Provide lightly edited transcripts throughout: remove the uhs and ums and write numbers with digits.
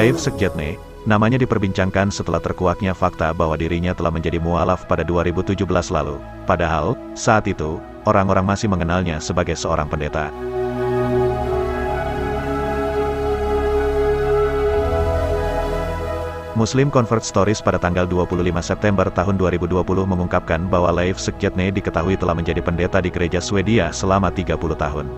Leif Sekjetne, namanya diperbincangkan setelah terkuaknya fakta bahwa dirinya telah menjadi mualaf pada 2017 lalu. Padahal, saat itu, orang-orang masih mengenalnya sebagai seorang pendeta. Muslim Convert Stories pada tanggal 25 September tahun 2020 mengungkapkan bahwa Leif Sekjetne diketahui telah menjadi pendeta di gereja Swedia selama 30 tahun.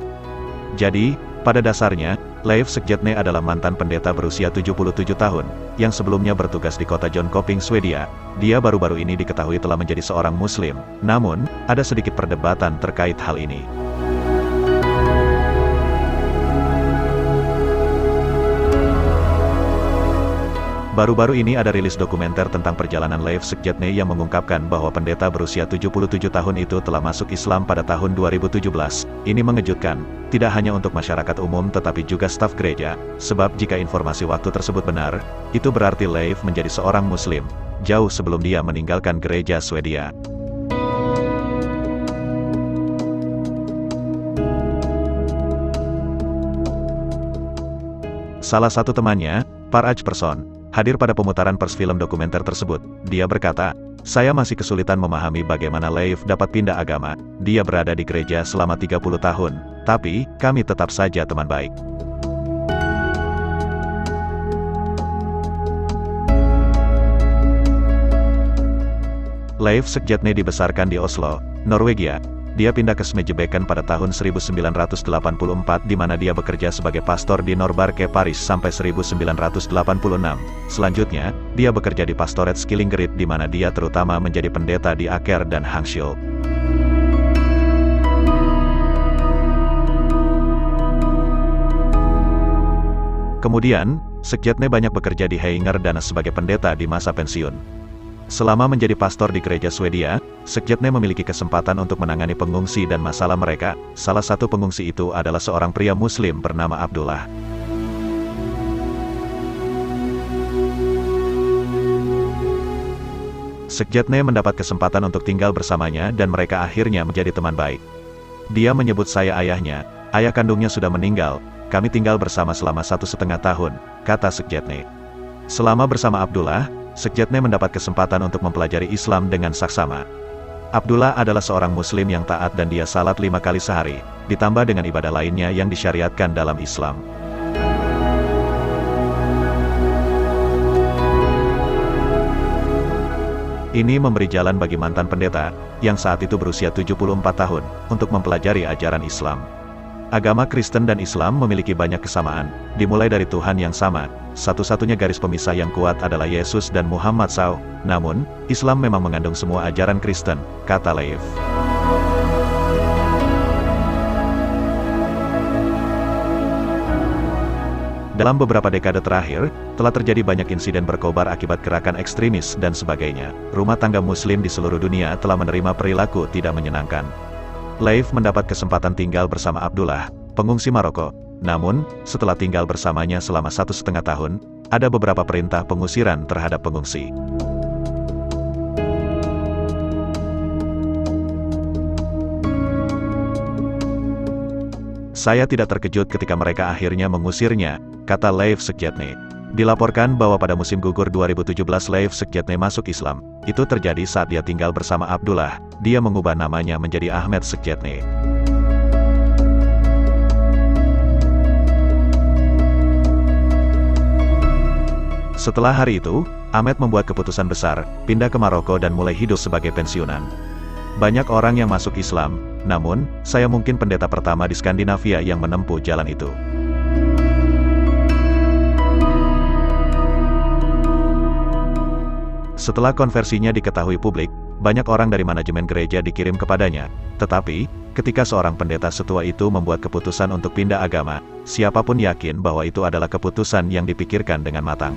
Jadi, pada dasarnya, Leif Sekjetne adalah mantan pendeta berusia 77 tahun, yang sebelumnya bertugas di kota Jönköping, Swedia. Dia baru-baru ini diketahui telah menjadi seorang Muslim, namun, ada sedikit perdebatan terkait hal ini. Baru-baru ini ada rilis dokumenter tentang perjalanan Leif Sekjetne yang mengungkapkan bahwa pendeta berusia 77 tahun itu telah masuk Islam pada tahun 2017. Ini mengejutkan, tidak hanya untuk masyarakat umum tetapi juga staf gereja, sebab jika informasi waktu tersebut benar, itu berarti Leif menjadi seorang Muslim, jauh sebelum dia meninggalkan gereja Swedia. Salah satu temannya, Paraj Persson, hadir pada pemutaran pers film dokumenter tersebut. Dia berkata, "Saya masih kesulitan memahami bagaimana Leif dapat pindah agama. Dia berada di gereja selama 30 tahun, tapi kami tetap saja teman baik." Leif Sekjetne dibesarkan di Oslo, Norwegia. Dia pindah ke Smedjebeken pada tahun 1984 di mana dia bekerja sebagai pastor di Norbarke, Paris sampai 1986. Selanjutnya, dia bekerja di Pastorat Skillingerid di mana dia terutama menjadi pendeta di Aker dan Hangshul. Kemudian, Sekjetne banyak bekerja di Heinger dan sebagai pendeta di masa pensiun. Selama menjadi pastor di gereja Swedia, Sekjetne memiliki kesempatan untuk menangani pengungsi dan masalah mereka. Salah satu pengungsi itu adalah seorang pria Muslim bernama Abdullah. Sekjetne mendapat kesempatan untuk tinggal bersamanya dan mereka akhirnya menjadi teman baik. Dia menyebut saya ayahnya, ayah kandungnya sudah meninggal, kami tinggal bersama selama 1,5 tahun, kata Sekjetne. Selama bersama Abdullah, Sekjetne mendapat kesempatan untuk mempelajari Islam dengan saksama. Abdullah adalah seorang Muslim yang taat dan dia salat 5 kali sehari, ditambah dengan ibadah lainnya yang disyariatkan dalam Islam. Ini memberi jalan bagi mantan pendeta, yang saat itu berusia 74 tahun, untuk mempelajari ajaran Islam. Agama Kristen dan Islam memiliki banyak kesamaan, dimulai dari Tuhan yang sama. Satu-satunya garis pemisah yang kuat adalah Yesus dan Muhammad SAW. Namun, Islam memang mengandung semua ajaran Kristen, kata Leif. Dalam beberapa dekade terakhir, telah terjadi banyak insiden berkobar akibat gerakan ekstremis dan sebagainya. Rumah tangga Muslim di seluruh dunia telah menerima perilaku tidak menyenangkan. Leif mendapat kesempatan tinggal bersama Abdullah, pengungsi Maroko. Namun, setelah tinggal bersamanya selama 1,5 tahun, ada beberapa perintah pengusiran terhadap pengungsi. Saya tidak terkejut ketika mereka akhirnya mengusirnya, kata Leif Sekjetne. Dilaporkan bahwa pada musim gugur 2017 Leif Sekjetne masuk Islam. Itu terjadi saat dia tinggal bersama Abdullah. Dia mengubah namanya menjadi Ahmed Sekjetne. Setelah hari itu, Ahmed membuat keputusan besar, pindah ke Maroko dan mulai hidup sebagai pensiunan. Banyak orang yang masuk Islam, namun, saya mungkin pendeta pertama di Skandinavia yang menempuh jalan itu. Setelah konversinya diketahui publik, banyak orang dari manajemen gereja dikirim kepadanya. Tetapi, ketika seorang pendeta setua itu membuat keputusan untuk pindah agama, siapapun yakin bahwa itu adalah keputusan yang dipikirkan dengan matang.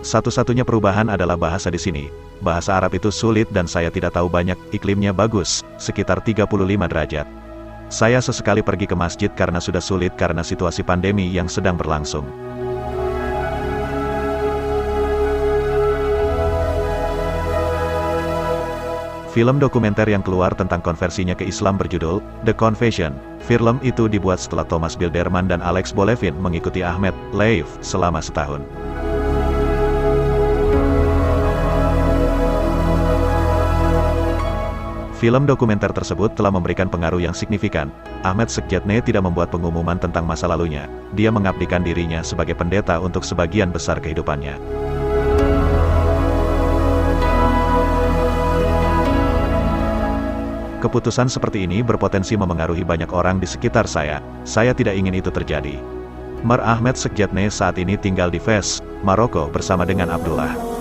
Satu-satunya perubahan adalah bahasa di sini. Bahasa Arab itu sulit dan saya tidak tahu banyak. Iklimnya bagus, sekitar 35 derajat. Saya sesekali pergi ke masjid karena sudah sulit karena situasi pandemi yang sedang berlangsung. Film dokumenter yang keluar tentang konversinya ke Islam berjudul The Confession. Film itu dibuat setelah Thomas Bilderman dan Alex Bolevin mengikuti Ahmed live selama setahun. Film dokumenter tersebut telah memberikan pengaruh yang signifikan. Ahmed Sekjetne tidak membuat pengumuman tentang masa lalunya. Dia mengabdikan dirinya sebagai pendeta untuk sebagian besar kehidupannya. Keputusan seperti ini berpotensi memengaruhi banyak orang di sekitar saya. Saya tidak ingin itu terjadi. Mar Ahmed Sekjetne saat ini tinggal di Fes, Maroko bersama dengan Abdullah.